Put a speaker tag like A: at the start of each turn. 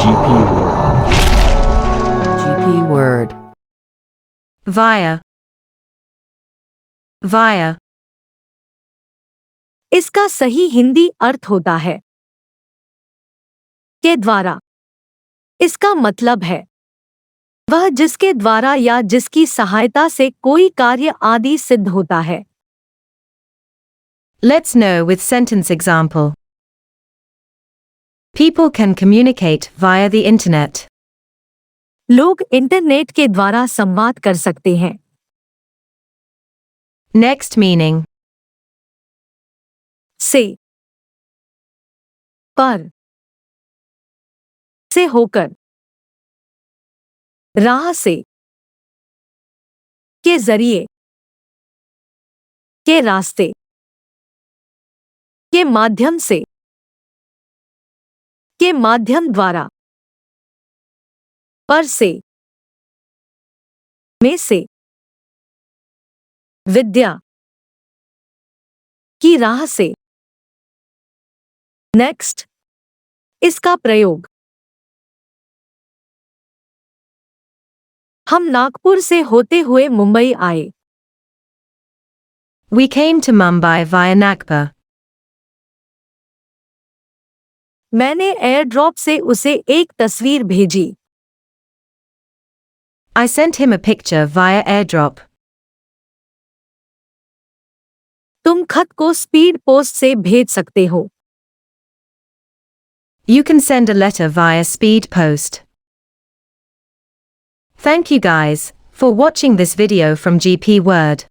A: GP word.
B: GP word.
C: Via. Via.
D: इसका सही हिंदी अर्थ होता है के द्वारा। इसका मतलब है वह जिसके द्वारा या जिसकी सहायता से कोई कार्य आदि सिद्ध होता है।
C: Let's know with sentence example. People can communicate via the internet.
D: लोग इंटरनेट के द्वारा संवाद कर सकते हैं।
C: Next meaning.
D: से, पर, से होकर, राह से, के जरिए, के रास्ते, के माध्यम से, के माध्यम द्वारा, पर से, में से, विद्या, की राह से। नेक्स्ट, इसका प्रयोग। हम नागपुर से होते हुए मुंबई आए।
C: We came to Mumbai via Nagpur.
D: मैंने एयरड्रॉप से उसे एक तस्वीर भेजी।
C: I sent him a picture via airdrop.
D: तुम खत को स्पीड पोस्ट से भेज सकते हो।
C: You can send a letter via speed post. Thank you guys for watching this video from GP Word.